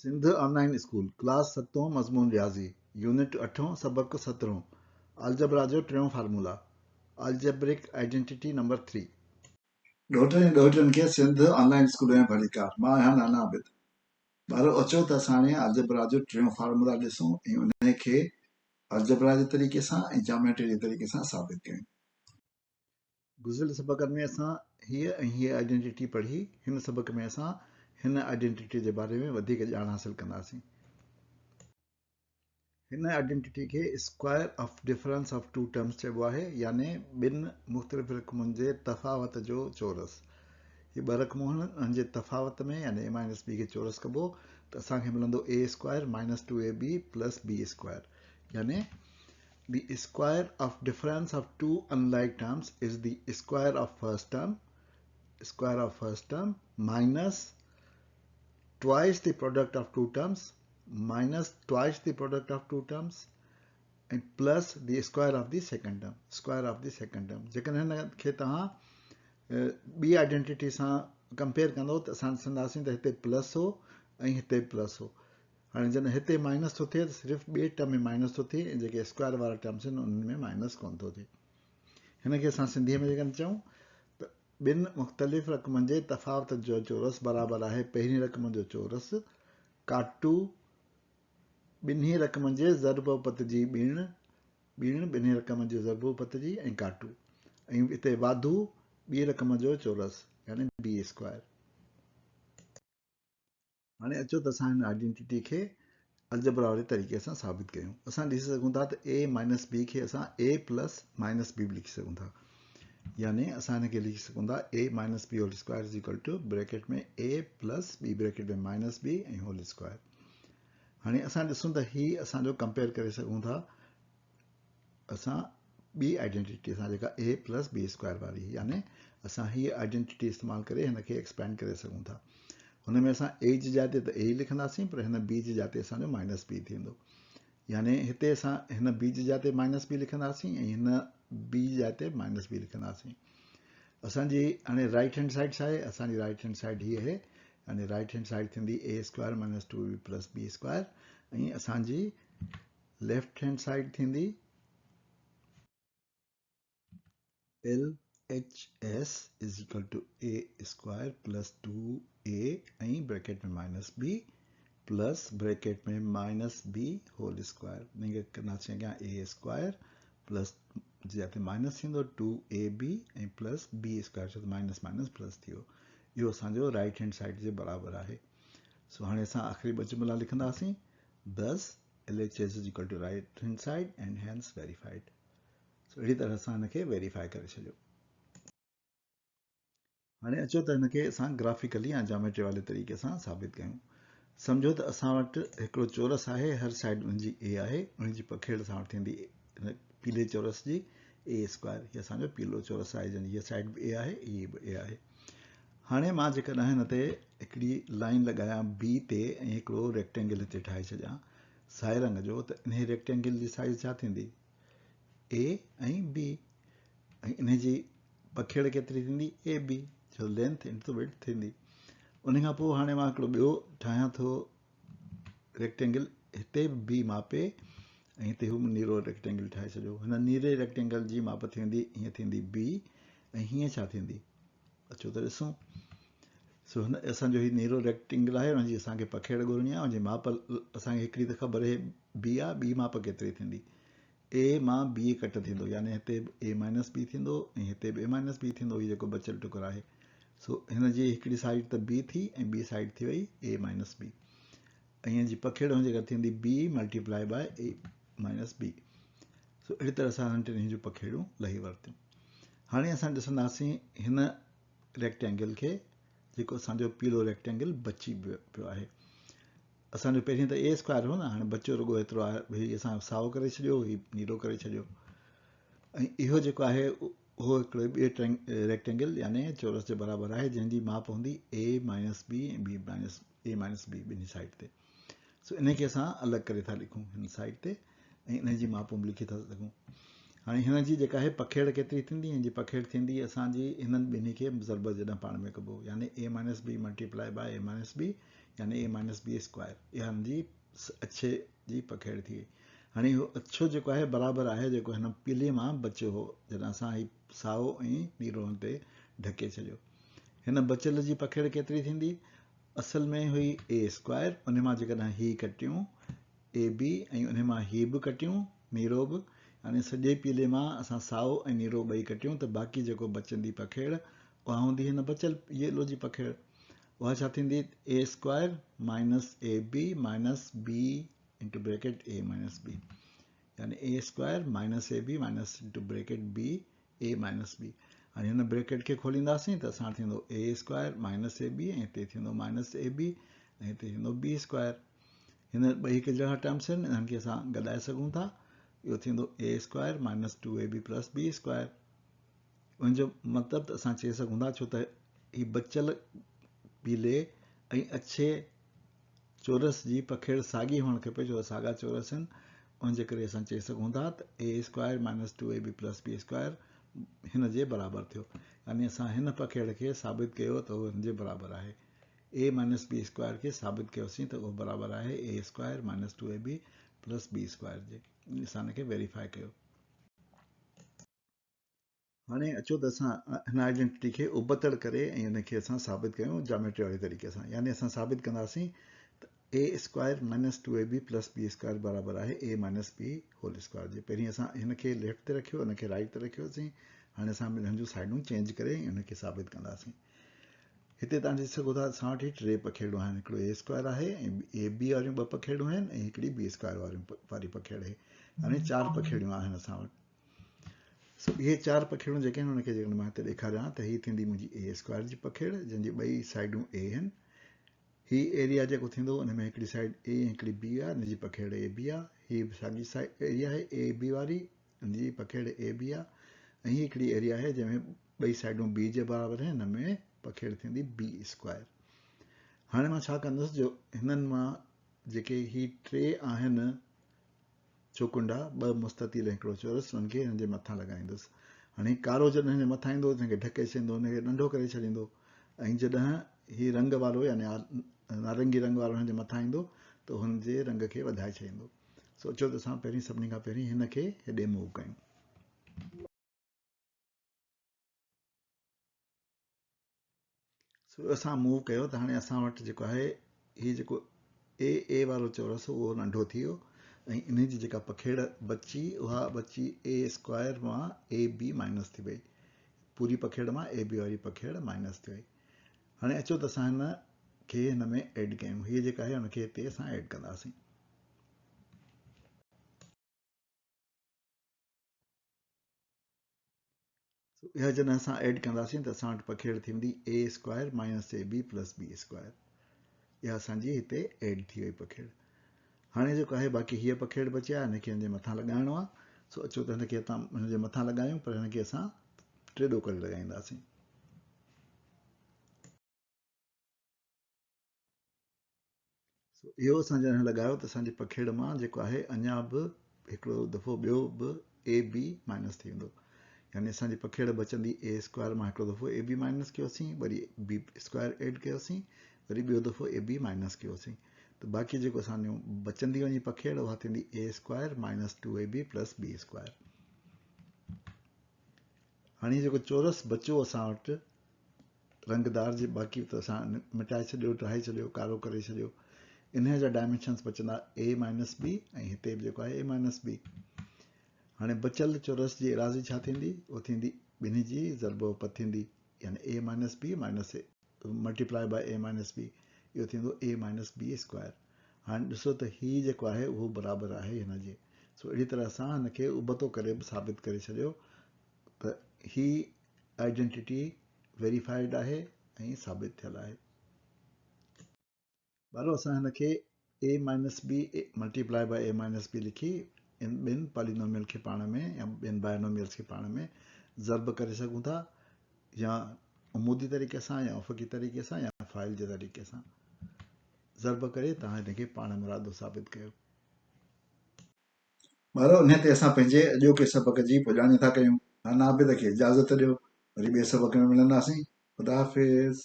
Sindh online school class 7 मज़मून रियाज़ी unit 8 सबक 17 अलजबरा जो टियों फार्मूला अलजेब्रिक आइडेंटिटी नंबर 3 ॾोहिटनि खे सिंध ऑनलाइन स्कूल में भली कर मां आहियां नाना आबिद। ॿारो अचो त असां हाणे अलजबरा जो टियों फार्मूला ॾिसूं ऐं उन खे अलजबरा जे तरीक़े सां ऐं ज्योमेट्री जे तरीक़े सां साबित कयूं। गुज़िरियल सबक़नि में असां हीअ आइडेंटिटी पढ़ी, हिन सबक में असां हिन आइडेंटिटी जे बारे में वधीक ॼाण हासिल कंदासीं। हिन आइडेंटिटी खे square of difference of two terms चइबो आहे, यानी ॿिनि मुख़्तलिफ़ रक़मुनि जे तफ़ावत जो चोरस। ये ॿ रक़मूं आहिनि, उन्हनि जे तफ़ावत में यानी a माइनस बी खे चोरस कबो त असांखे मिलंदो a square minus 2ab plus b square, यानी the square of difference of two unlike terms is the square of first term minus twice the product of two terms minus twice the product of two terms and plus the square of the second term. जेकॾहिं हिन खे तव्हां ॿी identity सां compare कंदो त असां ॾिसंदासीं त हिते प्लस हो ऐं हिते प्लस हो। हाणे जॾहिं हिते माइनस थो थिए त सिर्फ़ु ॿिए टर्म में माइनस थो थिए ऐं जेके स्क्वायर वारा टर्म्स आहिनि उन्हनि में माइनस कोन थो थिए। हिन खे असां सिंधीअ में जेकॾहिं चऊं त ॿिनि मुख़्तलिफ़ रक़मनि जे तफ़ावत जो चोरस बराबरि आहे पहिरीं रक़म जो चोरस काटू ॿिन्ही रक़मनि जे ज़रबोपत जी ॿीण ॿिन्ही रक़म जे ज़रबोपत जी ऐं काटू ऐं हिते वाधू ॿी रक़म जो चोरस यानी बी स्क्वायर। हाणे अचो त असां हिन आइडेंटिटी खे अलजबरा वारे तरीक़े सां साबित कयूं। असां ॾिसी सघूं था त a माइनस बी खे असां a प्लस माइनस बी बि लिखी सघूं था, यानी असां हिन खे लिखी सघूं था a minus B whole square is equal to bracket में a प्लस बी ब्रैकेट में माइनस बी ऐं होल स्क्वायर। हाणे असां ॾिसूं त हीअ असांजो कंपेयर करे सघूं था असां ॿी आइडेंटिटी सां जेका a प्लस बी स्क्वायर वारी, यानी असां हीअ आइडेंटिटी इस्तेमालु करे हिन खे एक्सपेंड करे सघूं था। हुन में असां a जी जाइ ते त a लिखंदासीं, पर हिन b जी जाइ ते असांजो माइनस बी थींदो, यानी हिते असां हिन b जी जाइ ते माइनस बी लिखंदासीं ऐं हिन b जी जाइ ते माइनस बी लिखंदासीं। असांजी हाणे राइट हैंड साइड छा आहे, असांजी राइट हैंड साइड हीअ आहे, यानी राइट हैंड साइड थींदी a square minus 2b plus B square ऐं असांजी लेफ्ट हैंड साइड थींदी LHS is equal to a square plus 2a ऐं ब्रैकेट में माइनस बी प्लस ब्रैकेट में माइनस बी होल स्क्वायर नहीं कंदासीं अॻियां a स्क्वायर प्लस जिते माइनस थींदो 2ab ऐं प्लस बी स्क्वायर छो त माइनस माइनस प्लस थी वियो। इहो असांजो राइट हैंड साइड जे बराबरि आहे। सो हाणे असां आख़िरी ॿ जुमिला लिखंदासीं, दस LHS is equal to right hand side and hence verified. So अहिड़ी तरह सां हिनखे वेरीफाई करे छॾियो। हाणे अचो त हिनखे असां ग्राफिकली या ज्योमेट्री वारे तरीक़े सां साबित कयूं। सम्झो त असां वटि हिकिड़ो चोरस आहे, हर साइड उनजी a आहे, उनजी पखेड़ असां वटि थींदी पीले चोरस जी a स्क्वायर। हीअ असांजो पीलो चोरस आहे जंहिंजी हीअ साइड बि a आहे, हीअ बि a आहे। हाणे मां जेकॾहिं हिन ते हिकिड़ी लाइन लॻायां b ते ऐं हिकिड़ो रेक्टेंगल हिते ठाहे छॾियां साए रंग जो, त इन रेक्टेंगल जी साइज़ छा थींदी a ऐं b ऐं इन जी पखेड़ केतिरी थींदी ab, जो लेंथ इंटू विड्थ थींदी। उन खां पोइ हाणे मां हिकिड़ो ॿियो ठाहियां थो रेक्टेंगल, हिते बी मापे ऐं हिते हू नीरो रेक्टेंगल ठाहे छॾियो। हिन नीरे रेक्टेंगल जी माप थींदी हीअं थींदी बी ऐं हीअं छा थींदी, अचो त ॾिसूं। सो हिन असांजो हीउ नीरो रेक्टेंगल आहे, हुनजी असांखे पखेड़ ॻोल्हणी आहे, हुनजी माप असांखे हिकिड़ी त ख़बर आहे बी आहे, ॿी माप केतिरी थींदी a मां b कट थींदो, यानी हिते a माइनस बी थींदो ऐं हिते बि a माइनस बी थींदो, हीउ जेको बचियल टुकुर आहे। सो हिन जी हिकिड़ी साइड त b थी ऐं ॿी साइड थी वई a माइनस बी ऐं हिन जी पखेड़ हुन जेका थींदी b multiply by a minus B. So अहिड़ी तरह सां हिन टिनि जूं पखेड़ूं लही वरितियूं। हाणे असां ॾिसंदासीं हिन रेक्टेंगल खे, जेको असांजो पीलो रेक्टेंगल बची पियो आहे। असांजो पहिरीं त a स्क्वायर हो न, हाणे बचियो रुॻो एतिरो आहे, भई असां साओ करे छॾियो, हीउ नीरो करे छॾियो ऐं इहो जेको आहे उहो हिकिड़ो ॿिए रेक्टेंगल यानी चोरस जे बराबरि आहे, जंहिंजी माप हूंदी a माइनस बी ऐं b minus a minus b ॿिन्ही साइड ते। सो इन खे असां अलॻि करे था लिखूं हिन साइड ते ऐं इन जी मापूं बि लिखी था सघूं। हाणे हिन जी जेका आहे पखेड़ केतिरी थींदी, हिन जी पखेड़ थींदी असांजी हिननि ॿिन्ही खे ज़रब जॾहिं पाण में कबो, यानी a minus B multiply by a minus B, यानी ए माइनस बी स्क्वायर, इहा हिनजी अछे जी पखेड़ थी वई। हाणे इहो अछो जेको आहे बराबरि आहे जेको हिन पीले मां बचियो हो जॾहिं असां ही साओ ऐं नीरो ते ढके छॾियो। हिन बचियल जी पखेड़ केतिरी थींदी? असल में हुई ए स्क्वायर, उन मां जेकॾहिं ही कटियूं ए बी ऐं उन मां ही बि कटियूं नीरो बि, यानी सॼे पीले मां असां साओ ऐं नीरो ॿई कटियूं त बाक़ी जेको बचंदी पखेड़ उहा हूंदी हिन बचियल येलो जी पखेड़। उहा छा थींदी? A square minus A B minus B into bracket A minus B, यानी A square minus A B minus into bracket B A minus B. हाणे हिन ब्रैकेट खे खोलींदासीं त असां थींदो A square minus A B ऐं हिते थींदो माइनस ए बी ऐं हिते थींदो बी स्क्वायर। हिन ॿई हिकु जहिड़ा टर्म्स आहिनि, इन्हनि खे असां गॾाए सघूं था। इहो थींदो A square minus 2ab plus B square. उनजो मतिलबु त असां चई सघूं था छो त ही बचियल पीले ऐं अछे चोरस जी पखेड़ साॻी हुअणु खपे छो त साॻा चोरस आहिनि, उनजे करे असां चई सघूं था त A square minus 2ab plus B square हिन जे बराबरि थियो। यानी असां हिन पखेड़ खे साबित कयो त उहो हिन जे बराबरि आहे। ए माइनस बी स्क्वायर खे साबित कयोसीं त उहो बराबरि आहे A square minus 2ab plus B square जे। असां हिनखे वेरीफाई कयो। हाणे अचो त असां हिन आइडेंटिटी खे उबतड़ करे ऐं हुनखे असां साबित कयूं जामेट्री वारे तरीक़े सां। यानी असां साबित कंदासीं त A square minus 2ab plus B square बराबरि आहे A minus B whole square जे। पहिरीं असां हिनखे लेफ्ट ते रखियो, हिनखे राइट ते रखियोसीं। हाणे असां हिननि जूं साइडूं चेंज करे हिनखे साबित कंदासीं। हिते तव्हां ॾिसी सघो था असां वटि टे पखेड़ूं आहिनि, हिकिड़ो ए स्क्वायर आहे ऐं ए बी वारियूं ॿ पखेड़ूं आहिनि ऐं हिकिड़ी बी स्क्वायर वारी पखेड़ आहे। यानी 4 पखेड़ियूं आहिनि असां वटि। इहे 4 पखेड़ूं जेके आहिनि हुनखे जेकॾहिं मां हिते ॾेखारियां त हीअ थींदी मुंहिंजी ए स्क्वायर जी पखेड़ जंहिंजी ॿई साइडूं ए आहिनि। हीउ एरिया जेको थींदो हुन में हिकिड़ी साइड ए ऐं हिकिड़ी बी आहे, हिनजी पखेड़ ए बी आहे। हीअ साॻी साइड एरिया आहे ए बी वारी, हिनजी पखेड़ ए बी आहे। ऐं हीअ हिकिड़ी एरिया आहे जंहिंमें ॿई साइडूं बी जे बराबरि आहिनि, हिन में पखेड़ थींदी बी स्क्वायर। हाणे मां छा कंदुसि जो हिननि मां जेके ही 3 आहिनि चौकुंडा, 2 मुस्ततील ऐं हिकिड़ो चौरस, हुननि खे हिन जे मथां लॻाईंदुसि। हाणे कारो जॾहिं हिन जे मथां ईंदो हिनखे ढके छॾींदो, हुनखे नंढो करे छॾींदो। ऐं जॾहिं हीउ रंग वारो यानी नारंगी रंग वारो हिन जे मथां ईंदो त हुनजे रंग खे वधाए छॾींदो। सोचो त असां पहिरीं सभिनी खां पहिरीं हिनखे हेॾे मूव कयूं। असां मूव कयो त हाणे असां वटि जेको आहे हीउ जेको ए वारो चौरस उहो नंढो थी वियो ऐं इन जी जेका पखेड़ बची उहा बची ए स्क्वायर मां ए बी माइनस थी वई। पूरी पखेड़ मां ए बी वारी पखेड़ माइनस थी वई। हाणे अचो त असां हिन खे हिन में एड कयूं। हीअ जेका आहे हुनखे हिते असां एड कंदासीं। इहा जॾहिं असां एड कंदासीं त असां वटि पखेड़ थींदी A square minus A B plus B square. इहा असांजी हिते एड थी वई पखेड़। हाणे जेको आहे बाक़ी हीअ पखेड़ बची आहे, हिनखे हिन जे मथां लॻाइणो आहे। सो अचो त हिनखे असां हिन जे मथां लॻायूं, पर हिनखे असां टेॾो करे लॻाईंदासीं। इहो असां जॾहिं लॻायो त असांजी पखेड़ मां जेको आहे अञा बि हिकिड़ो दफ़ो ॿियो बि ए बी माइनस थी वेंदो। यानी असांजी पखेड़ बचंदी ए स्क्वायर मां हिकिड़ो दफ़ो ए बी माइनस कयोसीं, वरी बी स्क्वायर एड कयोसीं, वरी ॿियो दफ़ो ए बी माइनस कयोसीं। त बाक़ी जेको असांजो बचंदी वञी पखेड़ उहा थींदी A square minus 2ab plus B square. हाणे जेको चौरस बचियो असां वटि रंगदार जे, बाक़ी त असां मिटाए छॾियो, ठाहे छॾियो, कारो करे छॾियो। इन जा डायमेंशन्स बचंदा ए माइनस बी ऐं हिते बि जेको आहे ए माइनस बी। हाणे बचियल चौरस जी एराज़ी छा थींदी? उहा थींदी ॿिन्ही जी ज़रब उपत थींदी, यानी ए minus B minus A multiply by A minus B, इहो थींदो ए माइनस बी स्क्वायर। हाणे ॾिसो त हीउ जेको आहे उहो बराबरि आहे हिन जे। सो अहिड़ी तरह असां हिनखे उबतो करे बि साबित करे छॾियो त ही आइडेंटिटी वेरीफाइड आहे ऐं साबित थियल आहे। बारो असां हिनखे A minus B multiply by A minus B लिखी इन ॿिनि पॉलिनोमियल खे पाण में या ॿिनि बायनोमियल्स खे पाण में ज़र्ब करे सघूं था, या अमूदी तरीक़े सां या उफ़क़ी तरीक़े सां या फ़ाइल जे तरीक़े सां ज़र्ब करे तव्हां हिनखे पाण मुरादो साबित कयो। ॿारो इन ते असां पंहिंजे अॼोके सबक़ जी पुॼाणी था कयूं। नाबिद खे इजाज़त ॾियो, वरी ॿिए सबक़ में मिलंदासीं। ख़ुदा हाफ़िज़।